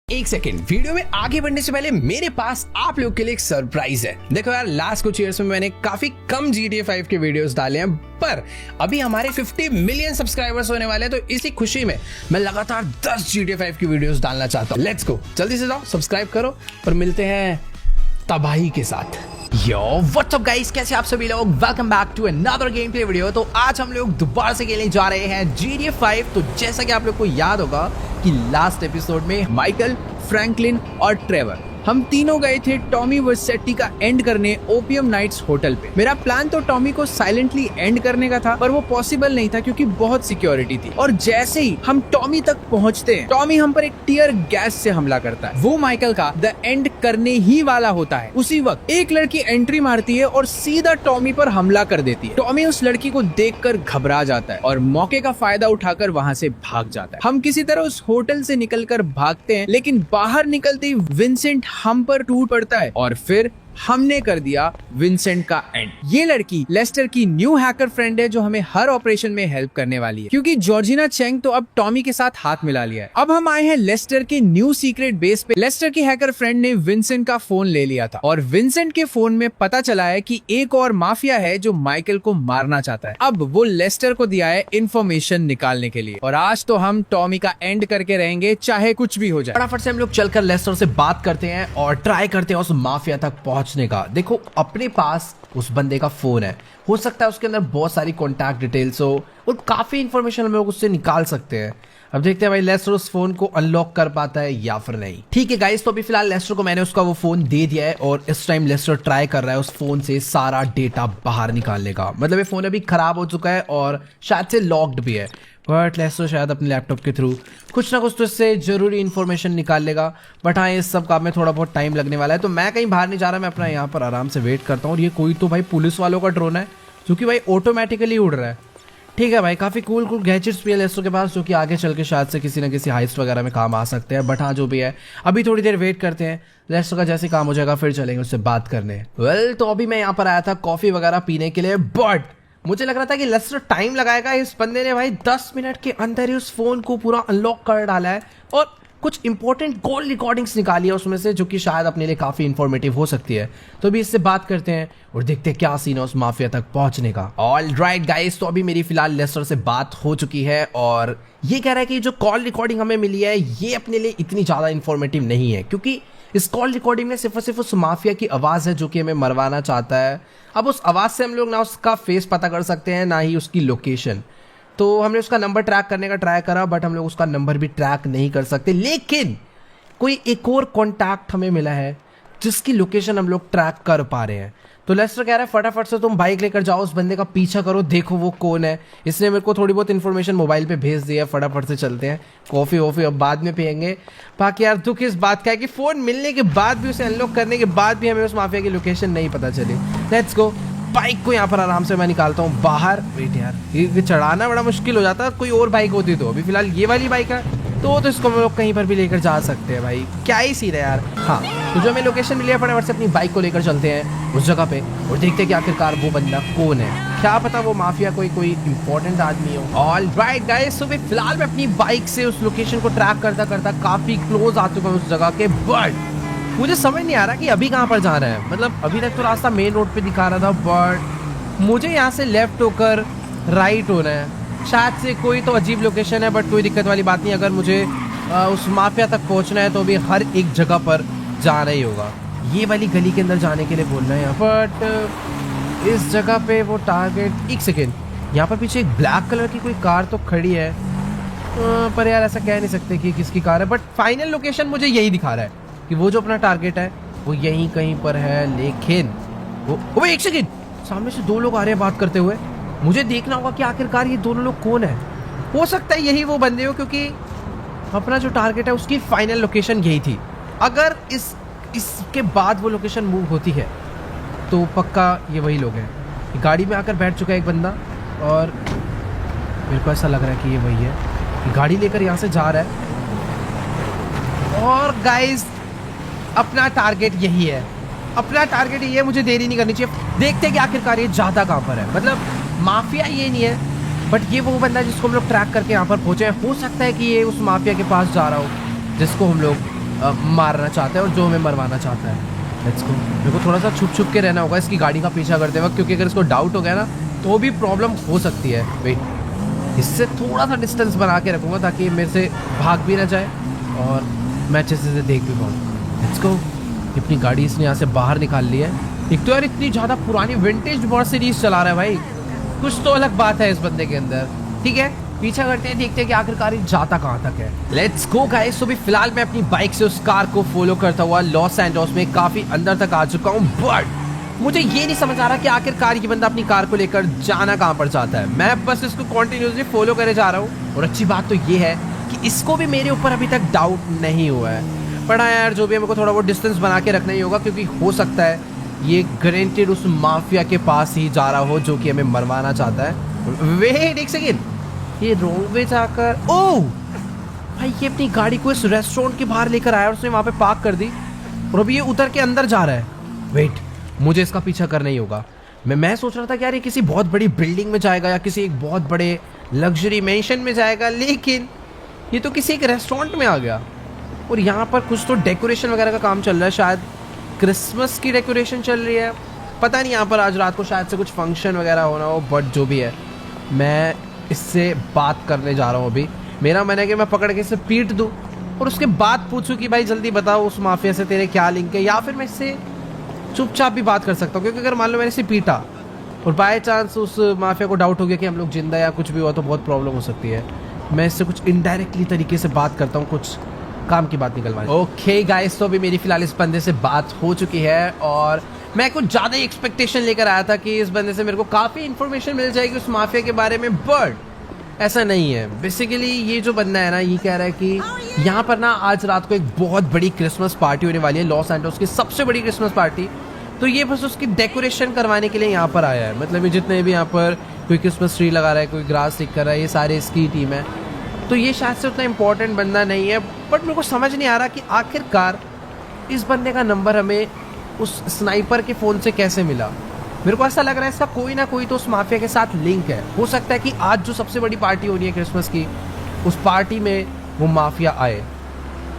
एक second, video में आगे बढ़ने से पहले मेरे पास आप लोग के लिए एक सरप्राइज है। देखो यार, लास्ट कुछ ईयर्स में मैंने काफी कम GTA 5 के वीडियोस डाले हैं, पर अभी हमारे 50 मिलियन सब्सक्राइबर्स होने वाले हैं, तो इसी खुशी में मैं लगातार 10 GTA 5 की वीडियोस डालना चाहता हूँ। लेट्स गो, जल्दी से जाओ, सब्सक्राइब करो और मिलते हैं तबाही के साथ। यो व्हाट्स अप गाइस, कैसे आप सभी लोग? Welcome back to another game play video. तो आज हम लोग दोबारा से खेलने जा रहे हैं GTA 5। तो जैसा कि आप लोग को याद होगा कि लास्ट एपिसोड में माइकल, फ्रैंकलिन और ट्रेवर हम तीनों गए थे टॉमी वर्सेटी का एंड करने ओपियम नाइट्स होटल पे। मेरा प्लान तो टॉमी को साइलेंटली एंड करने का था, पर वो पॉसिबल नहीं था क्योंकि बहुत सिक्योरिटी थी। और जैसे ही हम टॉमी तक पहुंचते हैं, टॉमी हम पर एक टीयर गैस से हमला करता है। वो माइकल का द एंड करने ही वाला होता है। उसी वक्त एक लड़की एंट्री मारती है और सीधा टॉमी पर हमला कर देती है। टॉमी उस लड़की को देखकर घबरा जाता है और मौके का फायदा उठाकर वहाँ से भाग जाता है। हम किसी तरह उस होटल से निकलकर भागते हैं, लेकिन बाहर निकलते ही विंसेंट हम पर टूट पड़ता है और फिर हमने कर दिया विंसेंट का एंड। ये लड़की लेस्टर की न्यू हैकर फ्रेंड है जो हमें हर ऑपरेशन में हेल्प करने वाली है, क्योंकि जॉर्जिना चेंग तो अब टॉमी के साथ हाथ मिला लिया है। अब हम आए हैं लेस्टर के न्यू सीक्रेट बेस पे। लेस्टर की हैकर फ्रेंड ने विंसेंट का फोन ले लिया था और विंसेंट के फोन में पता चला है कि एक और माफिया है जो माइकल को मारना चाहता है। अब वो लेस्टर को दिया है इंफॉर्मेशन निकालने के लिए, और आज तो हम टॉमी का एंड करके रहेंगे, चाहे कुछ भी हो जाए। फटाफट से हम लोग चलकर लेस्टर से बात करते हैं और ट्राई करते हैं उस माफिया तक का। देखो, अपने पास उस बंदे का फोन है, हो सकता है उसके अंदर बहुत सारी कॉन्टैक्ट डिटेल्स हो और काफी इंफॉर्मेशन हम लोग उससे निकाल सकते हैं। अब देखते हैं भाई लेस्टर उस फोन को अनलॉक कर पाता है या फिर नहीं। ठीक है गाइस, तो अभी फिलहाल लेस्टर को मैंने उसका वो फोन दे दिया है और इस टाइम लेस्टर ट्राई कर रहा है उस फोन से सारा डेटा बाहर निकालने का। मतलब ये फोन अभी खराब हो चुका है और शायद से लॉक्ड भी है, बट लेस्टर शायद अपने लैपटॉप के थ्रू कुछ ना कुछ तो इससे जरूरी इन्फॉर्मेशन निकाल लेगा। बट हाँ, इस सब काम में थोड़ा बहुत टाइम लगने वाला है, तो मैं कहीं बाहर नहीं जा रहा, मैं अपना यहाँ पर आराम से वेट करता हूँ। और ये कोई तो भाई पुलिस वालों का ड्रोन है जो कि भाई ऑटोमेटिकली उड़ रहा है। ठीक है भाई, काफी कूल गैजेट्स भी है लेस्टर के पास, जो कि आगे चल के शायद से किसी ना किसी हाइस्ट वगैरह में काम आ सकते हैं। बट हाँ, जो भी है अभी थोड़ी देर वेट करते हैं, लेस्टर का जैसे काम हो जाएगा फिर चलेंगे उससे बात करने। वेल, तो अभी मैं यहाँ पर आया था कॉफी वगैरह पीने के लिए, बट मुझे लग रहा था कि लेस्टर टाइम लगाएगा। इस बंदे ने भाई 10 मिनट के अंदर ही उस फोन को पूरा अनलॉक कर डाला है और कुछ इंपॉर्टेंट कॉल रिकॉर्डिंग्स निकाली है उसमें से, जो कि शायद अपने लिए काफी इंफॉर्मेटिव हो सकती है। तो अभी इससे बात करते हैं और देखते हैं क्या सीन है उस माफिया तक पहुंचने का। ऑल राइट गाइस, तो अभी मेरी फिलहाल लेस्टर से बात हो चुकी है और ये कह रहा है कि जो कॉल रिकॉर्डिंग हमें मिली है ये अपने लिए इतनी ज्यादा इंफॉर्मेटिव नहीं है, क्योंकि इस कॉल रिकॉर्डिंग में सिर्फ और सिर्फ उस माफिया की आवाज है जो कि हमें मरवाना चाहता है। अब उस आवाज से हम लोग ना उसका फेस पता कर सकते हैं, ना ही उसकी लोकेशन। तो हमने उसका नंबर ट्रैक करने का ट्राई करा, बट हम लोग उसका नंबर भी ट्रैक नहीं कर सकते। लेकिन कोई एक और कॉन्टैक्ट हमें मिला है जिसकी लोकेशन हम लोग ट्रैक कर पा रहे हैं। तो लेस्टर कह रहा है फटाफट से तुम बाइक लेकर जाओ, उस बंदे का पीछा करो, देखो वो कौन है। इसने मेरे को थोड़ी बहुत इन्फॉर्मेशन मोबाइल पे भेज दी है। फटाफट से चलते हैं, कॉफी वॉफी अब बाद में पियेंगे। बाकी यार दुख इस बात का है कि फोन मिलने के बाद भी, उसे अनलॉक करने के बाद भी हमें उस माफिया की लोकेशन नहीं पता चली। लेट्स गो, बाइक को यहाँ पर आराम से मैं निकालता हूँ बाहर। वेट यार, ये चढ़ाना बड़ा मुश्किल हो जाता है, कोई और बाइक होती तो। अभी फिलहाल ये वाली बाइक है तो इसको हम लोग कहीं पर भी लेकर जा सकते हैं। भाई क्या ही सीन है यार। हाँ, तो जो हमें लोकेशन मिली है, फटाफट से अपनी बाइक को लेकर चलते हैं उस जगह पे और देखते हैं कि आखिरकार वो बंदा कौन है। क्या पता वो माफिया कोई इंपॉर्टेंट आदमी हो। ऑल राइट गाइस, तो फिलहाल मैं अपनी बाइक से उस लोकेशन को ट्रैक करता करता काफी क्लोज आ चुका हूँ उस जगह के। बट मुझे समझ नहीं आ रहा कि अभी कहाँ पर जाना है। मतलब अभी तक तो रास्ता मेन रोड पे दिखा रहा था, बट मुझे यहाँ से लेफ्ट होकर राइट होना है। शायद से कोई तो अजीब लोकेशन है, बट कोई दिक्कत वाली बात नहीं। अगर मुझे उस माफिया तक पहुंचना है तो भी हर एक जगह पर जाना ही होगा। ये वाली गली के अंदर जाने के लिए बोलना है, बट इस जगह पे वो टारगेट। एक सेकेंड, यहाँ पर पीछे एक ब्लैक कलर की कोई कार तो खड़ी है, पर यार ऐसा कह नहीं सकते कि किसकी कार है। बट फाइनल लोकेशन मुझे यही दिखा रहा है कि वो जो अपना टारगेट है वो यहीं कहीं पर है। लेकिन वो एक सेकेंड, सामने से दो लोग आ रहे हैं बात करते हुए। मुझे देखना होगा कि आखिरकार ये दोनों लोग कौन है। हो सकता है यही वो बंदे हो, क्योंकि अपना जो टारगेट है उसकी फाइनल लोकेशन यही थी। अगर इसके बाद वो लोकेशन मूव होती है तो पक्का ये वही लोग हैं। गाड़ी में आकर बैठ चुका है एक बंदा और मेरे को ऐसा लग रहा है कि ये वही है। गाड़ी लेकर यहाँ से जा रहा है और गाइस अपना टारगेट यही है। अपना टारगेट यही है, मुझे देरी नहीं करनी चाहिए। देखते हैं कि आखिरकार ये जाता कहाँ पर है। मतलब माफिया ये नहीं है, बट ये वो बंदा जिसको हम लोग ट्रैक करके यहाँ पर पहुंचे हैं। हो सकता है कि ये उस माफिया के पास जा रहा हो जिसको हम लोग मारना चाहता है और जो हमें मरवाना चाहता है। Let's go. मेरे को थोड़ा सा छुप छुप के रहना होगा इसकी गाड़ी का पीछा करते वक्त, क्योंकि अगर इसको डाउट हो गया ना तो भी प्रॉब्लम हो सकती है। वेट, इससे थोड़ा सा डिस्टेंस बना के रखूँगा ताकि मेरे से भाग भी ना जाए और मैं अच्छे से देख भी पाऊँ। Let's go. अपनी गाड़ी इसने यहाँ से बाहर निकाल ली है। एक तो यार इतनी ज़्यादा पुरानी विंटेज मर्सिडीज चला रहा है भाई, कुछ तो अलग बात है इस बंदे के अंदर। ठीक है, पीछा करते हैं, देखते हैं कि आखिरकार ये जाता कहाँ तक है। Let's go guys. तो भी फिलहाल मैं अपनी बाइक से उस कार को फॉलो करता हुआ लॉस एंजल्स में काफी अंदर तक आ चुका हूँ, बट मुझे ये नहीं समझ आ रहा कि आखिरकार ये बंदा अपनी कार को लेकर जाना कहाँ पर चाहता है। मैं बस इसको कॉन्टिन्यूसली फॉलो करे जा रहा हूँ और अच्छी बात तो ये है कि इसको भी मेरे ऊपर अभी तक डाउट नहीं हुआ है। पर हाँ यार, जो भी है मेरे को थोड़ा बहुत डिस्टेंस बना के रखना ही होगा, क्योंकि हो सकता है ये गारंटेड उस माफिया के पास ही जा रहा हो जो कि हमें मरवाना चाहता है। वेट एक सेकेंड, ये रोड वे जाकर, ओह भाई ये अपनी गाड़ी को इस रेस्टोरेंट के बाहर लेकर आया और उसने वहाँ पे पार्क कर दी और अभी ये उतर के अंदर जा रहा है। वेट, मुझे इसका पीछा करना ही होगा। मैं सोच रहा था कि यार ये किसी बहुत बड़ी बिल्डिंग में जाएगा या किसी एक बहुत बड़े लग्जरी मेंशन में जाएगा, लेकिन ये तो किसी एक रेस्टोरेंट में आ गया और यहाँ पर कुछ तो डेकोरेशन वगैरह का काम चल रहा है, शायद क्रिसमस की डेकोरेशन चल रही है। पता नहीं, यहाँ पर आज रात को शायद से कुछ फंक्शन वगैरह होना हो, बट जो भी है मैं इससे बात करने जा रहा हूँ। अभी मेरा मन है कि मैं पकड़ के इसे पीट दूँ और उसके बाद पूछूं कि भाई जल्दी बताओ उस माफिया से तेरे क्या लिंक है, या फिर मैं इससे चुपचाप भी बात कर सकता हूँ, क्योंकि अगर मान लो मैंने इसे पीटा और बाय चांस उस माफिया को डाउट हो गया कि हम लोग जिंदा या कुछ भी हुआ तो बहुत प्रॉब्लम हो सकती है। मैं इससे कुछ इनडायरेक्टली तरीके से बात करता हूँ, कुछ काम की बात निकलवानी। ओके गाइस, तो अभी मेरी फिलहाल इस बंदे से बात हो चुकी है और मैं कुछ ज़्यादा ही एक्सपेक्टेशन लेकर आया था कि इस बंदे से मेरे को काफ़ी इन्फॉर्मेशन मिल जाएगी उस माफिया के बारे में, बट ऐसा नहीं है। बेसिकली ये जो बंदा है ना, ये कह रहा है कि यहाँ पर ना आज रात को एक बहुत बड़ी क्रिसमस पार्टी होने वाली है, लॉस एंजल्स की सबसे बड़ी क्रिसमस पार्टी। तो ये बस उसकी डेकोरेशन करवाने के लिए यहाँ पर आया है। मतलब ये जितने भी यहाँ पर कोई क्रिसमस ट्री लगा रहा है, कोई ग्रास स्टिक कर रहा है, ये सारे इसकी टीम है। तो ये शायद से उतना इम्पोर्टेंट बंदा नहीं है, बट मेरे को समझ नहीं आ रहा कि आखिरकार इस बंदे का नंबर हमें उस स्नाइपर के फ़ोन से कैसे मिला। मेरे को ऐसा लग रहा है इसका कोई ना कोई तो उस माफिया के साथ लिंक है। हो सकता है कि आज जो सबसे बड़ी पार्टी हो रही है क्रिसमस की, उस पार्टी में वो माफिया आए।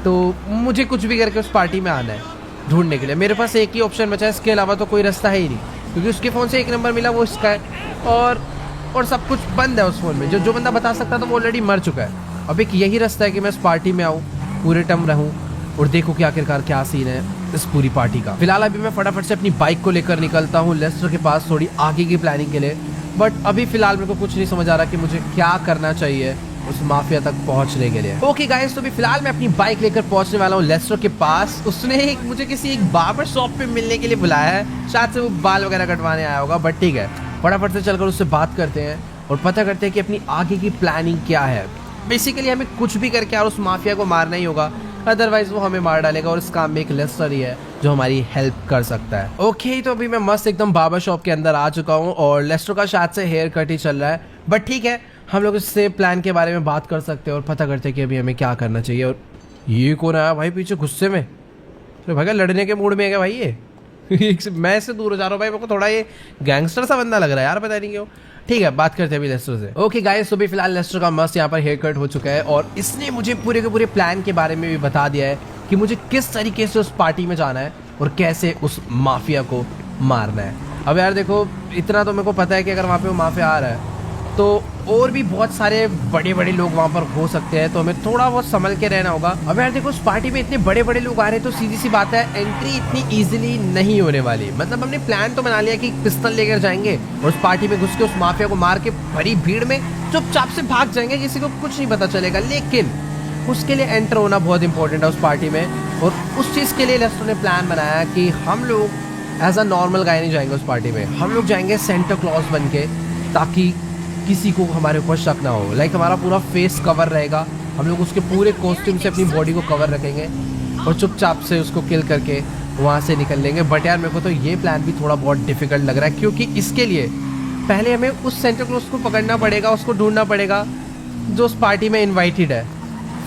तो मुझे कुछ भी करके उस पार्टी में आना है ढूंढने के लिए। मेरे पास एक ही ऑप्शन बचा है, इसके अलावा तो कोई रास्ता है ही नहीं, क्योंकि उसके फ़ोन से एक नंबर मिला वो इसका है और सब कुछ बंद है उस फ़ोन में। जो बंदा बता सकता था वो ऑलरेडी मर चुका है। अब एक यही रास्ता है कि मैं इस पार्टी में आऊँ, पूरे टाइम रहूँ और देखो कि आखिरकार क्या सीन है इस पूरी पार्टी का। फिलहाल अभी मैं फटाफट से अपनी बाइक को लेकर निकलता हूँ लेस्टर के पास थोड़ी आगे की प्लानिंग के लिए, बट अभी फिलहाल मेरे को कुछ नहीं समझ आ रहा कि मुझे क्या करना चाहिए उस माफिया तक पहुंचने के लिए। ओके गाइस, तो अभी फिलहाल मैं अपनी बाइक लेकर पहुंचने वाला हूँ लेस्टर के पास। उसने मुझे किसी एक बार्बर शॉप पे मिलने के लिए बुलाया है, शायद से वो बाल वगैरह कटवाने आया होगा, बट ठीक है फटाफट से चलकर उससे बात करते हैं और पता करते हैं कि अपनी आगे की प्लानिंग क्या है। बेसिकली हमें कुछ भी करके और उस माफिया को मारना ही होगा, अदरवाइज वो हमें मार डालेगा और इस काम में एक लेस्टर ही है जो हमारी हेल्प कर सकता है। ओके, तो अभी मैं मस्त एकदम बार्बर शॉप के अंदर आ चुका हूँ और लेस्टर का शायद से हेयर कट ही चल रहा है, बट ठीक है हम लोग इससे प्लान के बारे में बात कर सकते हैं और पता करते हैं कि अभी हमें क्या करना चाहिए। और ये कौन आया भाई पीछे गुस्से में? तो भाई लड़ने के मूड में है क्या भाई ये? मैं इससे दूर हो जा रहा हूँ भाई, मेरे को थोड़ा ये गैंगस्टर सा बंदा लग रहा है यार, पता नहीं क्यों। ठीक है, बात करते हैं अभी लेस्टर से। ओके गाइस, तो भी फिलहाल लेस्टर का मस्त यहाँ पर हेयर कट हो चुका है और इसने मुझे पूरे के पूरे प्लान के बारे में भी बता दिया है कि मुझे किस तरीके से उस पार्टी में जाना है और कैसे उस माफिया को मारना है। अब यार देखो, इतना तो मेरे को पता है कि अगर वहाँ पे वो माफिया आ रहा है तो और भी बहुत सारे बड़े बड़े लोग वहाँ पर हो सकते हैं, तो हमें थोड़ा बहुत संभल के रहना होगा। अब यार देखो, उस पार्टी में इतने बड़े बड़े लोग आ रहे हैं तो सीधी सी बात है एंट्री इतनी इजीली नहीं होने वाली। मतलब हमने प्लान तो बना लिया कि पिस्तौल लेकर जाएंगे और उस पार्टी में घुस के उस माफिया को मार के भरी भीड़ में चुपचाप से भाग जाएंगे, किसी को कुछ नहीं पता चलेगा। लेकिन उसके लिए एंटर होना बहुत इंपॉर्टेंट है उस पार्टी में, और उस चीज़ के लिए लेस्टर ने प्लान बनाया कि हम लोग एज अ नॉर्मल गाय नहीं जाएंगे उस पार्टी में, हम लोग जाएंगे सेंटा क्लॉज बन के, ताकि किसी को हमारे ऊपर शक ना हो। लाइक हमारा पूरा फेस कवर रहेगा, हम लोग उसके पूरे कॉस्ट्यूम से अपनी बॉडी को कवर रखेंगे और चुपचाप से उसको किल करके वहाँ से निकल लेंगे। बट यार मेरे को तो ये प्लान भी थोड़ा बहुत डिफिकल्ट लग रहा है, क्योंकि इसके लिए पहले हमें उस सेंटा क्लॉज को पकड़ना पड़ेगा, उसको ढूंढना पड़ेगा जो उस पार्टी में इन्वाइटेड है,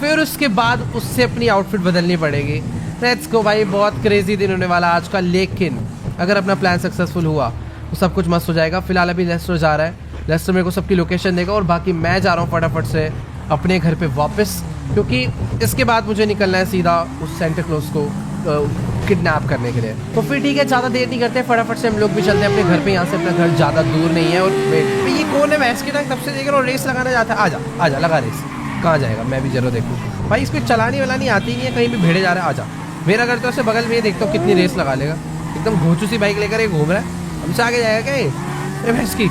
फिर उसके बाद उससे अपनी आउटफिट बदलनी पड़ेगी। लेट्स गो भाई, बहुत क्रेजी दिन होने वाला आज का, लेकिन अगर अपना प्लान सक्सेसफुल हुआ तो सब कुछ मस्त हो जाएगा। फिलहाल अभी लेस्टर जा रहा है, लेस्टर मेरे को सबकी लोकेशन देगा और बाकी मैं जा रहा हूँ फटाफट से अपने घर पे वापस, क्योंकि इसके बाद मुझे निकलना है सीधा उस सेंटा क्लॉज को किडनैप करने के लिए। तो फिर ठीक है, ज़्यादा देर नहीं करते, फटाफट से हम लोग भी चलते हैं अपने घर पे। यहाँ से अपना घर ज़्यादा दूर नहीं है। और ये कौन है भैंस के टाइम तब से देख रहा हूँ रेस लगाना जाता है। आजा लगा रेस। कहाँ जाएगा मैं भी जरूर देखूँ भाई, इसको चलानी वालानी आती नहीं है, कहीं भी भिड़े जा रहा है। आजा, मेरा घर तो ऐसे बगल में, देखता हूँ कितनी रेस लगा लेगा। एकदम घोचू सी बाइक लेकर ये घूम रहा है, हमसे आगे जाएगा क्या ये? अरे भैंस की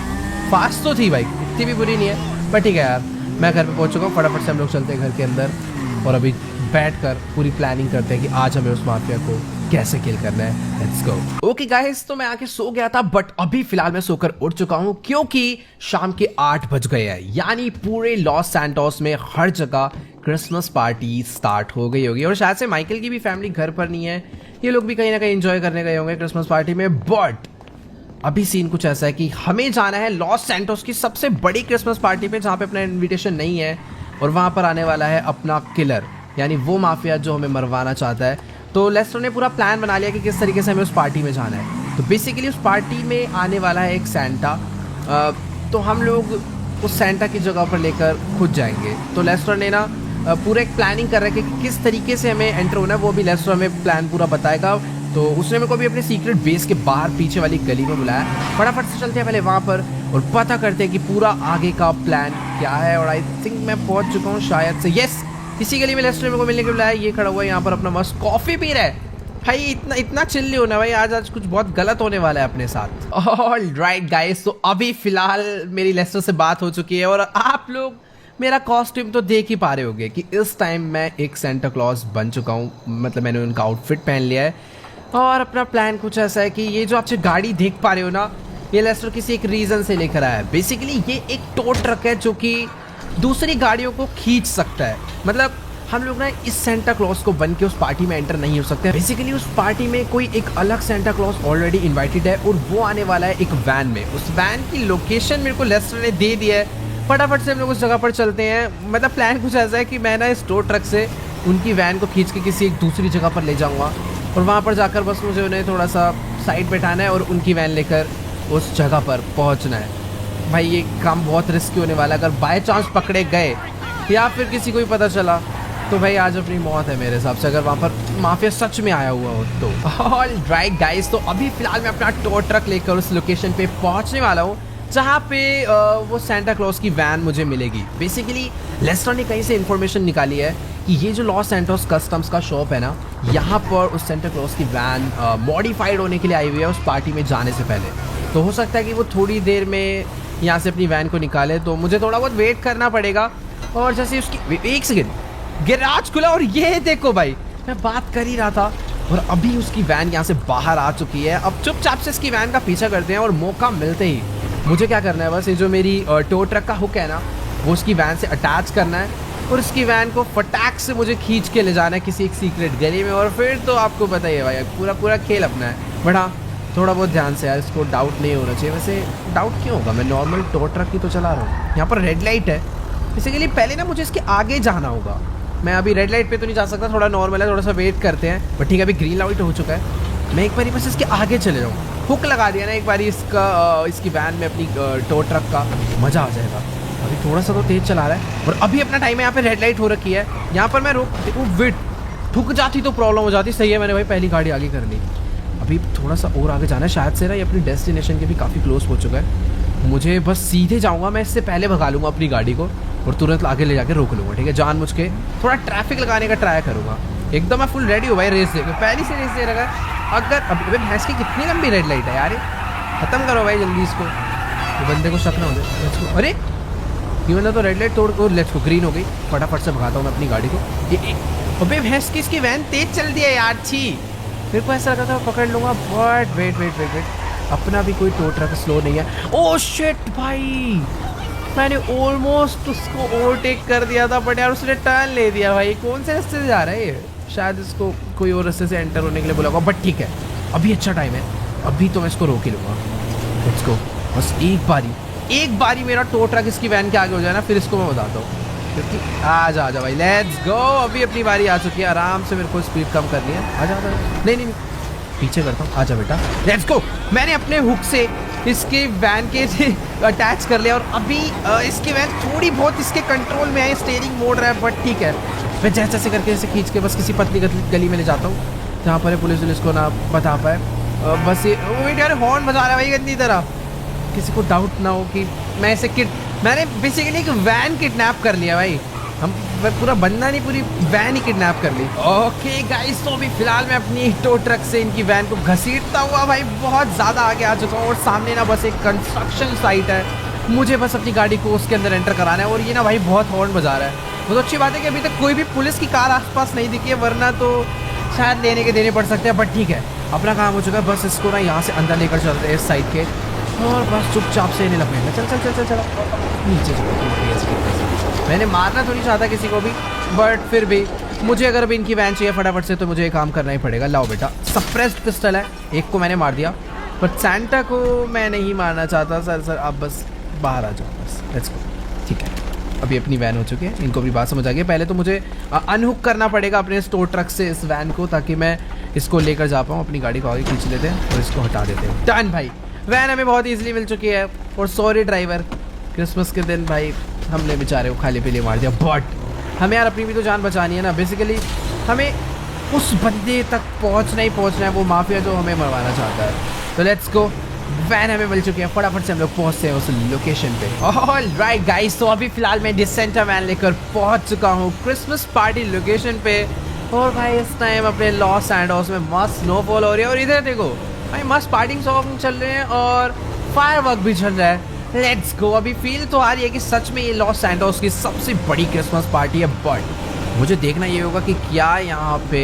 फास्ट तो थी बाइक, इतनी भी बुरी नहीं है। पर ठीक है यार, मैं घर पे पहुंच चुका हूँ। फटाफट से हम लोग चलते हैं घर के अंदर और अभी बैठकर पूरी प्लानिंग करते हैं कि आज हमें उस माफिया को कैसे किल करना है। Let's go. ओके गाइस, तो मैं आके सो गया था, बट अभी फिलहाल मैं सोकर उठ चुका हूँ क्योंकि शाम के 8 बज गए हैं। यानी पूरे लॉस सैंटोस में हर जगह क्रिसमस पार्टी स्टार्ट हो गई होगी। और शायद से माइकल की भी फैमिली घर पर नहीं है, ये लोग भी कहीं ना कहीं एंजॉय करने गए होंगे क्रिसमस पार्टी में। बट अभी सीन कुछ ऐसा है कि हमें जाना है लॉस सैंटोस की सबसे बड़ी क्रिसमस पार्टी पे, जहाँ पे अपना इनविटेशन नहीं है। और वहाँ पर आने वाला है अपना किलर, यानी वो माफिया जो हमें मरवाना चाहता है। तो लेस्टर ने पूरा प्लान बना लिया कि किस तरीके से हमें उस पार्टी में जाना है। तो बेसिकली उस पार्टी में आने वाला है एक सैंटा, तो हम लोग उस सैंटा की जगह पर लेकर खुद जाएंगे। तो लेस्टर ने ना पूरा एक प्लानिंग कर रखा है कि किस तरीके से हमें एंटर होना है, वो भी लेस्टर हमें प्लान पूरा बताएगा। तो उसने मेरे को भी अपने सीक्रेट बेस के बाहर पीछे वाली गली में बुलाया। फटाफट से चलते हैं पहले वहाँ पर और पता करते हैं कि पूरा आगे का प्लान क्या है। और आई थिंक मैं पहुँच चुका हूँ शायद से, यस, इसी गली में लेस्टर मेरे को मिलने के बुलाया। ये खड़ा हुआ है यहाँ पर अपना मस्त कॉफ़ी पी रहा है। भाई इतना चिल नहीं होना भाई, आज कुछ बहुत गलत होने वाला है अपने साथ। ऑल राइट गाइस, तो अभी फिलहाल मेरी लेस्टर से बात हो चुकी है और आप लोग मेरा कॉस्ट्यूम तो देख ही पा रहे होंगे कि इस टाइम मैं एक सेंटा क्लॉज बन चुका हूँ। मतलब मैंने उनका आउटफिट पहन लिया है और अपना प्लान कुछ ऐसा है कि ये जो आप गाड़ी देख पा रहे हो ना, ये लेस्टर किसी एक रीज़न से लेकर आया है। बेसिकली ये एक टो ट्रक है जो कि दूसरी गाड़ियों को खींच सकता है। मतलब हम लोग ना इस सेंटा क्लॉज को बन के उस पार्टी में एंटर नहीं हो सकते। बेसिकली उस पार्टी में कोई एक अलग सेंटा क्लॉज ऑलरेडी इन्वाइटेड है और वो आने वाला है एक वैन में। उस वैन की लोकेशन मेरे को लेस्टर ने दे दी है। फटाफट से हम लोग उस जगह पर चलते हैं। मतलब प्लान कुछ ऐसा है कि मैं ना इस टो ट्रक से उनकी वैन को खींच के किसी एक दूसरी जगह पर ले जाऊँगा और वहाँ पर जाकर बस मुझे उन्हें थोड़ा सा साइड बैठाना है और उनकी वैन लेकर उस जगह पर पहुँचना है। भाई ये काम बहुत रिस्की होने वाला है। अगर बाय चांस पकड़े गए या फिर किसी को भी पता चला तो भाई आज अपनी मौत है मेरे हिसाब से, अगर वहाँ पर माफिया सच में आया हुआ हो तो। ऑल राइट गाइस, तो अभी फिलहाल मैं अपना टो ट्रक लेकर उस लोकेशन पे पहुँचने वाला हूँ जहाँ पे वो सेंटा क्लॉज की वैन मुझे मिलेगी। बेसिकली लेस्टर ने कहीं से इन्फॉर्मेशन निकाली है कि ये जो लॉस सैंटोस कस्टम्स का शॉप है ना, यहाँ पर उस सेंटा क्लॉज की वैन मॉडिफाइड होने के लिए आई हुई है उस पार्टी में जाने से पहले। तो हो सकता है कि वो थोड़ी देर में यहाँ से अपनी वैन को निकाले, तो मुझे थोड़ा बहुत वेट करना पड़ेगा। और जैसे उसकी एक सेकेंड, गैराज खुला और ये देखो भाई, मैं बात कर ही रहा था और अभी उसकी वैन यहाँ से बाहर आ चुकी है। अब चुपचाप से इसकी वैन का पीछा करते हैं और मौका मिलते ही मुझे क्या करना है, बस ये जो मेरी टो ट्रक का हुक है ना, वो उसकी वैन से अटैच करना है और इसकी वैन को फटाक से मुझे खींच के ले जाना है किसी एक सीक्रेट गली में। और फिर तो आपको पता ही है भाई, पूरा खेल अपना है। बट हाँ, थोड़ा बहुत ध्यान से यार, इसको डाउट नहीं होना चाहिए। वैसे डाउट क्यों होगा, मैं नॉर्मल टो ट्रक ही तो चला रहा हूँ। यहाँ पर रेड लाइट है, इसीलिए पहले ना मुझे इसके आगे जाना होगा। मैं अभी रेड लाइट पे तो नहीं जा सकता, थोड़ा नॉर्मल है, थोड़ा सा वेट करते हैं। बट ठीक है, अभी ग्रीन लाइट हो चुका है। मैं एक बारी बस इसके आगे चले जाऊँ, हुक लगा दिया ना एक बारी इसकी वैन में अपनी टो ट्रक का, मज़ा आ जाएगा। अभी थोड़ा सा तो तेज़ चला रहा है और अभी अपना टाइम है। यहाँ पे रेड लाइट हो रखी है, यहाँ पर मैं वेट ठुक जाती तो प्रॉब्लम हो जाती। सही है, मैंने भाई पहली गाड़ी आगे कर ली। अभी थोड़ा सा और आगे जाना है, शायद से ना ये अपनी डेस्टिनेशन के भी काफ़ी क्लोज हो चुका है। मुझे बस सीधे जाऊँगा, मैं इससे पहले भगा लूँगा अपनी गाड़ी को और तुरंत आगे ले जाके रोक लूँगा। ठीक है, जानबूझ के थोड़ा ट्रैफिक लगाने का ट्राई करूँगा। एकदम मैं फुल रेडी हूँ भाई रेस दे, पहली से रेस दे रखा है। अगर अभी भैंस की कितनी लंबी रेड लाइट है यार, ख़त्म करो भाई जल्दी इसको, तो बंदे को शक ना हो जाए। अरे ये बंदा तो रेड लाइट तोड़ को लेट्स को ग्रीन हो गई। फटाफट से भगाता हूँ मैं अपनी गाड़ी को। ये अबे भैंस की इसकी वैन तेज चल दी है यार, छी। मेरे को ऐसा लगा था पकड़ लूँगा, बट वेट, अपना भी कोई टो ट्रक स्लो नहीं है। ओह शिट भाई, मैंने ऑलमोस्ट उसको ओवरटेक कर दिया था, बट यार उसने टर्न ले दिया भाई। कौन से रास्ते से जा रहा है ये, शायद इसको कोई और रास्ते से एंटर होने के लिए बोला होगा। बट ठीक है, अभी अच्छा टाइम है, अभी तो मैं इसको रोक ही लूँगा। लेट्स गो, बस एक बारी मेरा टो ट्रक इसकी वैन के आगे हो जाए ना, फिर इसको मैं बताता हूँ। क्योंकि आ जा भाई, लेट्स गो। अभी अपनी बारी आ चुकी है, आराम से मेरे को स्पीड कम करनी है। आ जा, नहीं पीछे करता हूँ, आजा बेटा, लेट्स गो। मैंने अपने हुक से इसके वैन के अटैच कर लिया और अभी इसकी वैन थोड़ी बहुत इसके कंट्रोल में है, स्टीयरिंग मोड़ रहा है, बट ठीक है मैं जैसे जैसे करके इसे खींच के बस किसी पतली गली में ले जाता हूँ जहाँ पर पुलिस को ना बता पाए। बस ये वेट यार हॉर्न बजा रहा है भाई गंदी तरह, किसी को डाउट ना हो कि मैंने बेसिकली एक वैन किडनैप कर लिया भाई, पूरा बंदा नहीं पूरी वैन ही किडनैप कर ली। ओके गाइस, तो अभी फिलहाल मैं अपनी टो ट्रक से इनकी वैन को घसीटता हुआ भाई बहुत ज़्यादा आगे आ चुका हूँ और सामने ना बस एक कंस्ट्रक्शन साइट है, मुझे बस अपनी गाड़ी को उसके अंदर एंटर कराना है और ये ना भाई बहुत हॉर्न बजा रहा है। बहुत अच्छी बात है कि अभी तक कोई भी पुलिस की कार आसपास नहीं दिखी है, वरना तो शायद लेने के देने पड़ सकते हैं, बट ठीक है अपना काम हो चुका है। बस इसको ना यहाँ से अंदर लेकर चलते हैं इस साइड के और बस चुपचाप से इन्हें लगेगा। चल चल चल चल चल नीचे चलो। मैंने मारना तो नहीं चाहता किसी को भी, बट फिर भी मुझे अगर अभी इनकी वैन चाहिए फटाफट से तो मुझे ये काम करना ही पड़ेगा। लाओ बेटा, सप्रेस्ड पिस्टल है, एक को मैंने मार दिया बट सैंटा को मैं नहीं मारना चाहता। सर आप बस बाहर आ जाओ, बस लेट्स गो। ठीक है, अभी अपनी वैन हो चुकी है, इनको भी बात समझ आ गई। पहले तो मुझे अनहुक करना पड़ेगा अपने स्टोर ट्रक से इस वैन को, ताकि मैं इसको लेकर जा पाऊँ। अपनी गाड़ी को आगे खींच लेते हैं और इसको हटा देते हैं। डन भाई, वैन हमें बहुत ईजिली मिल चुकी है। और सॉरी ड्राइवर, क्रिसमस के दिन भाई हमने बेचारे को खाली पीली मार दिया, बट हमें यार अपनी भी तो जान बचानी है ना। बेसिकली हमें उस बंदे तक पहुंचना ही पहुंचना है, वो माफिया जो हमें मरवाना चाहता है। तो लेट्स गो, वैन हमें मिल चुकी है, फटाफट से हम लोग पहुंचते हैं उस लोकेशन पे। ऑलराइट गाइस, तो अभी फिलहाल मैं डिसेंटा वैन लेकर पहुंच चुका हूँ क्रिसमस पार्टी लोकेशन पे। और भाई इस टाइम अपने लॉस सैंटोस में मस्त स्नोफॉल हो रही है और इधर देखो भाई मस्त पार्टी सॉन्ग चल रहे हैं और फायरवर्क भी चल रहा है। Let's go. अभी फील तो आ रही है कि सच में ये लॉस सैंटोस की सबसे बड़ी क्रिसमस पार्टी है, बट मुझे देखना ये होगा कि क्या यहाँ पे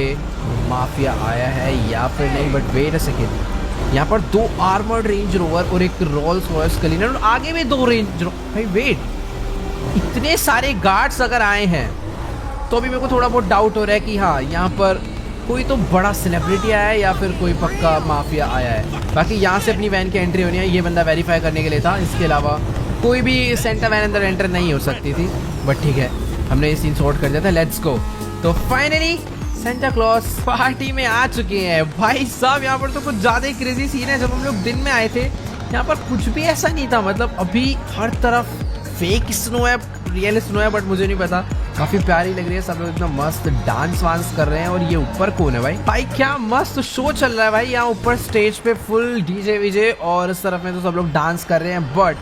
माफिया आया है या फिर नहीं। बट वेट अ सेकेंड, यहाँ पर 2 आर्मर्ड रेंज रोवर और एक रोल्स रॉयस क्लीनर और आगे भी 2 रेंज भाई वेट, इतने सारे गार्ड्स अगर आए हैं तो अभी मेरे को थोड़ा बहुत डाउट हो रहा है कि हाँ यहाँ पर कोई तो बड़ा सेलिब्रिटी आया है या फिर कोई पक्का माफिया आया है। बाकी यहाँ से अपनी वैन की एंट्री होनी है, ये बंदा वेरीफाई करने के लिए था, इसके अलावा कोई भी सेंटा वैन अंदर एंटर नहीं हो सकती थी। बट ठीक है, हमने ये सीन सॉर्ट कर दिया था। Let's go. तो फाइनली सेंटा क्लॉज पार्टी में आ चुके हैं भाई साहब। यहाँ पर तो कुछ ज़्यादा ही क्रेजी सीन है। जब हम लोग दिन में आए थे यहाँ पर कुछ भी ऐसा नहीं था, मतलब अभी हर तरफ फेक स्नो है, रियल स्नो है, बट मुझे नहीं पता। काफी प्यारी लग रही है, सब लोग इतना मस्त डांस वांस कर रहे हैं। और ये ऊपर कौन है भाई क्या मस्त शो चल रहा है भाई। यहाँ ऊपर स्टेज पे फुल डीजे वीजे और इस तरफ में तो सब लोग डांस कर रहे हैं। बट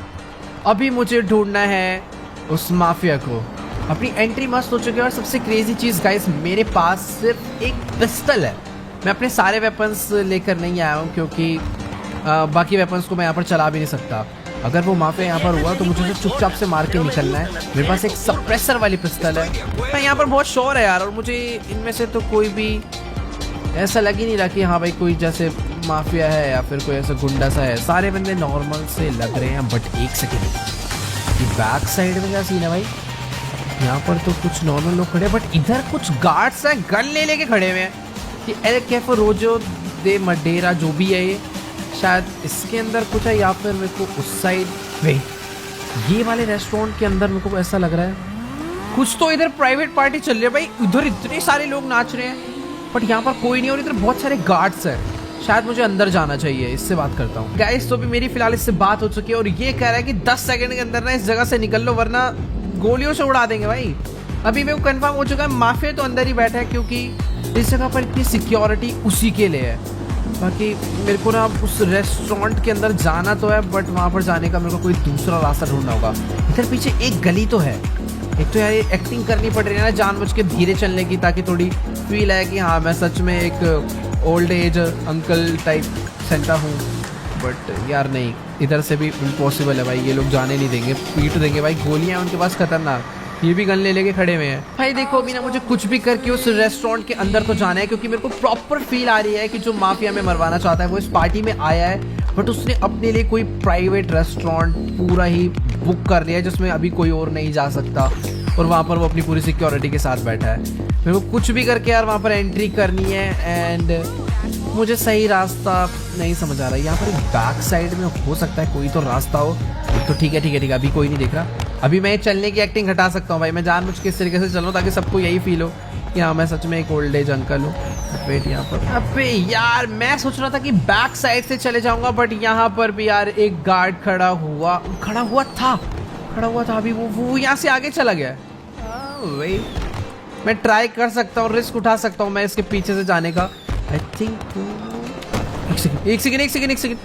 अभी मुझे ढूंढना है उस माफिया को। अपनी एंट्री मस्त हो चुकी है और सबसे क्रेजी चीज गाइस, मेरे पास सिर्फ एक पिस्टल है। मैं अपने सारे वेपन्स लेकर नहीं आया हूँ क्योंकि बाकी वेपन्स को मैं यहाँ पर चला भी नहीं सकता। अगर वो माफिया यहाँ पर हुआ तो मुझे तो चुपचाप से मार के निकलना है। मेरे पास एक सप्रेसर वाली पिस्टल है। मैं यहाँ पर बहुत श्योर है यार, और मुझे इनमें से तो कोई भी ऐसा लग ही नहीं रहा कि हाँ भाई कोई जैसे माफिया है या फिर कोई ऐसा गुंडा सा है। सारे बंदे नॉर्मल से लग रहे हैं। बट एक सेकेंड, ये बैक साइड में क्या सीन है भाई? यहाँ पर तो कुछ नॉर्मल लोग खड़े हैं, बट इधर कुछ गार्ड्स हैं गन ले लेके खड़े हुए हैं। कि एल कैफे रोजो दे मडेरा जो भी है ये, शायद इसके अंदर कुछ है या फिर मेरे को उस साइड वे ये वाले रेस्टोरेंट के अंदर मेरे को ऐसा लग रहा है कुछ तो इधर प्राइवेट पार्टी चल रही है भाई। उधर इतने सारे लोग नाच रहे हैं बट यहाँ पर कोई नहीं और इधर बहुत सारे गार्ड्स हैं। शायद मुझे अंदर जाना चाहिए, इससे बात करता हूँ। गाइस तो भी मेरी फिलहाल इससे बात हो चुकी है और ये कह रहा है कि 10 सेकंड के अंदर ना इस जगह से निकल लो वरना गोलियों से उड़ा देंगे भाई। अभी मेरे को कंफर्म हो चुका है माफिया तो अंदर ही बैठा है क्योंकि इस जगह पर इतनी सिक्योरिटी उसी के लिए है। बाकी मेरे को ना उस रेस्टोरेंट के अंदर जाना तो है बट वहाँ पर जाने का मेरे को कोई दूसरा रास्ता ढूंढना होगा। इधर पीछे एक गली तो है। एक तो यार ये एक्टिंग करनी पड़ रही है ना जानबूझ के धीरे चलने की, ताकि थोड़ी फील आए कि हाँ मैं सच में एक old age uncle type Santa हूँ। बट यार नहीं, इधर से भी इम्पॉसिबल है भाई। ये लोग जाने नहीं देंगे, पीट देंगे भाई। गोलियाँ उनके पास खतरनाक, ये भी गन ले लेके खड़े हुए हैं भाई। देखो अभी ना मुझे कुछ भी करके उस रेस्टोरेंट के अंदर तो जाना है क्योंकि मेरे को प्रॉपर फील आ रही है कि जो माफिया में मरवाना चाहता है वो इस पार्टी में आया है, बट उसने अपने लिए कोई प्राइवेट रेस्टोरेंट पूरा ही बुक कर लिया है जिसमें अभी कोई और नहीं जा सकता और वहाँ पर वो अपनी पूरी सिक्योरिटी के साथ बैठा है। मेरे को कुछ भी करके यार वहाँ पर एंट्री करनी है एंड मुझे सही रास्ता नहीं समझ आ रहा है। यहाँ पर एक बैक साइड में हो सकता है कोई तो रास्ता हो। तो ठीक है अभी कोई नहीं दिख रहा। अभी मैं चलने की एक्टिंग हटा सकता हूँ भाई। मैं जानबूझ के इस तरीके से चल रहा हूँ ताकि सबको यही फील हो यहाँ मैं सच में एक ओल्ड एज अंकल हूँ। वेट यहाँ पर, अबे यार मैं सोच रहा था कि बैक साइड से चले जाऊंगा, बट यहाँ पर भी यार एक गार्ड खड़ा हुआ था अभी, वो यहाँ से आगे चला गया। वेट मैं ट्राई कर सकता हूँ, रिस्क उठा सकता हूँ मैं इसके पीछे से जाने का। आई थिंक एक सेकेंड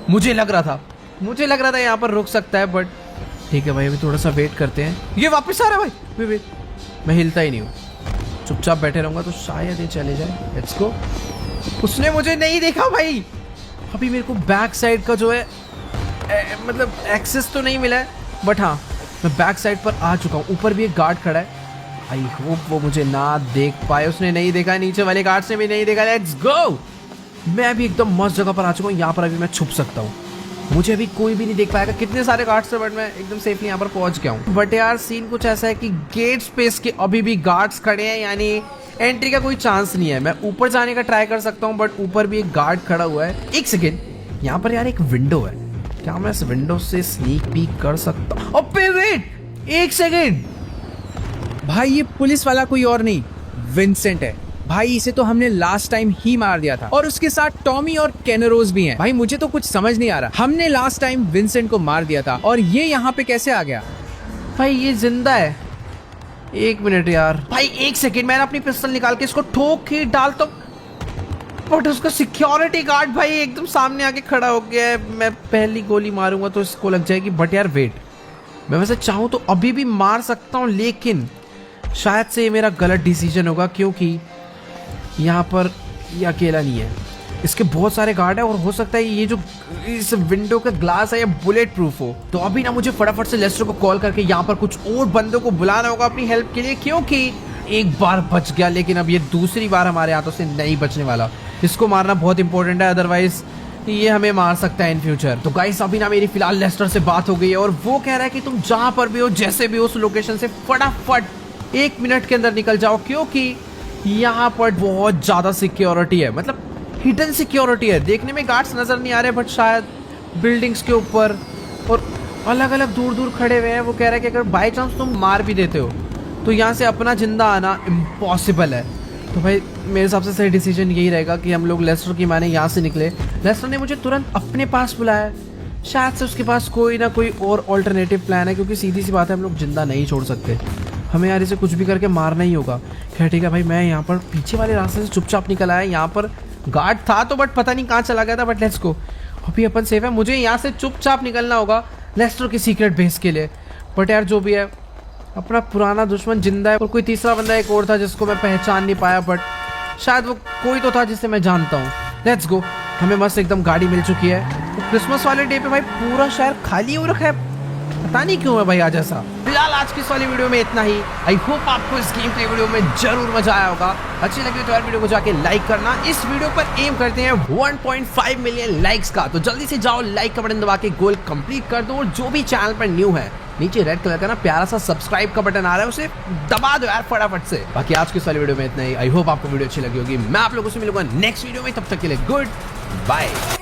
मुझे लग रहा था यहाँ पर रुक सकता है, बट ठीक है भाई अभी थोड़ा सा वेट करते हैं। ये वापस आ रहा है भाई, वेट मैं हिलता ही नहीं हूँ, चुपचाप बैठे रहूंगा तो शायद ये चले जाए। Let's go. उसने मुझे नहीं देखा भाई। अभी मेरे को बैक साइड का जो है मतलब एक्सेस तो नहीं मिला है, बट हाँ मैं बैक साइड पर आ चुका हूँ। ऊपर भी एक गार्ड खड़ा है, आई होप वो मुझे ना देख पाए। उसने नहीं देखा, नीचे वाले गार्ड ने भी नहीं देखा। Let's go. मैं अभी एकदम मस्त जगह पर आ चुका हूँ, यहाँ पर अभी मैं छुप सकता हूँ, मुझे अभी कोई भी नहीं देख पाएगा। कितने सारे गार्ड्स थे, बट मैं एकदम सेफली यहाँ पर पहुंच गया हूँ। बट यार सीन कुछ ऐसा है कि गेट स्पेस के अभी भी गार्ड्स खड़े हैं, यानी एंट्री का कोई चांस नहीं है। मैं ऊपर जाने का ट्राई कर सकता हूँ, बट ऊपर भी एक गार्ड खड़ा हुआ है। एक सेकेंड, यहाँ पर यार एक विंडो है, क्या मैं इस विंडो से स्नीक पीक कर सकता हूँ? अबे वेट एक सेकेंड भाई ये पुलिस वाला कोई और नहीं, विंसेंट है भाई। इसे तो हमने लास्ट टाइम ही मार दिया था, और उसके साथ टॉमी और कैनरोज भी हैं। भाई मुझे तो कुछ समझ नहीं आ रहा, हमने लास्ट टाइम विंसेंट को मार दिया था और ये यहाँ पे कैसे आ गया? भाई ये जिंदा है। एक मिनट यार, भाई एक सेकेंड, मैंने अपनी पिस्टल निकाल के इसको ठोक के डालता हूँ, बट उसका सिक्योरिटी गार्ड भाई एकदम सामने आके खड़ा हो गया है। मैं पहली गोली मारूंगा तो इसको लग जाएगी। बट यार वेट, मैं वैसे चाहूँ तो अभी भी मार सकता हूँ, लेकिन शायद से ये मेरा गलत डिसीजन होगा, क्योंकि यहाँ पर ये अकेला नहीं है, इसके बहुत सारे गार्ड है, और हो सकता है ये जो इस विंडो का ग्लास है ये बुलेट प्रूफ हो। तो अभी ना मुझे फटाफट से लेस्टर को कॉल करके यहाँ पर कुछ और बंदों को बुलाना होगा अपनी हेल्प के लिए, क्योंकि एक बार बच गया, लेकिन अब ये दूसरी बार हमारे हाथों से नहीं बचने वाला। इसको मारना बहुत इंपॉर्टेंट है, अदरवाइज ये हमें मार सकता है इन फ्यूचर। तो गाइस अभी ना मेरी फिलहाल लेस्टर से बात हो गई है, और वो कह रहा है कि तुम जहां पर भी हो, जैसे भी हो, उस लोकेशन से फटाफट 1 मिनट के अंदर निकल जाओ, क्योंकि यहाँ पर बहुत ज्यादा सिक्योरिटी है, मतलब हिडन सिक्योरिटी है। देखने में गार्ड्स नजर नहीं आ रहे, बट शायद बिल्डिंग्स के ऊपर और अलग अलग दूर दूर खड़े हुए हैं। वो कह रहा है कि अगर बाई चांस तुम मार भी देते हो तो यहाँ से अपना जिंदा आना इम्पॉसिबल है। तो भाई मेरे हिसाब से सही डिसीजन यही रहेगा कि हम लोग लेस्टर की माने यहाँ से निकले। लेस्टर ने मुझे तुरंत अपने पास बुलाया, शायद से उसके पास कोई ना कोई और ऑल्टरनेटिव प्लान है, क्योंकि सीधी सी बात है हम लोग जिंदा नहीं छोड़ सकते, हमें यार इसे कुछ भी करके मारना ही होगा। खैर ठीक है भाई, मैं यहाँ पर पीछे वाले रास्ते से चुपचाप निकल आया। यहाँ पर गार्ड था तो, बट पता नहीं कहाँ चला गया था। बट लेट्स गो, अभी अपन सेफ है। मुझे यहाँ से चुपचाप निकलना होगा लेस्टर के सीक्रेट बेस के लिए। बट यार जो भी है, अपना पुराना दुश्मन जिंदा है, और कोई तीसरा बंदा एक और था जिसको मैं पहचान नहीं पाया, बट शायद वो कोई तो था जिसे मैं जानता हूँ। लेट्स गो, हमें मस्त एकदम गाड़ी मिल चुकी है। तो क्रिसमस वाले डे पे भाई पूरा शहर खाली हो रखा है, पता नहीं क्यों है भाई आज ऐसा। फिलहाल आज की इस वाली वीडियो में इतना ही। आई होप आपको इस गेम प्ले वीडियो में जरूर मजा आया होगा। अच्छी लगी तो यार वीडियो को जाके लाइक करना। इस वीडियो पर एम करते हैं 1.5 मिलियन लाइक्स का, तो जल्दी से जाओ लाइक का बटन दबा के गोल कंप्लीट कर दो। और जो भी चैनल पर न्यू है, नीचे रेड कलर का ना प्यारा सा सब्सक्राइब का बटन आ रहा है, उसे दबा दो यार फटाफट से। बाकी आज की इस वाली वीडियो में इतना ही। आई होप आपको वीडियो अच्छी लगी होगी। मैं आप लोगों से मिलूंगा नेक्स्ट वीडियो में, तब तक के लिए गुड बाय।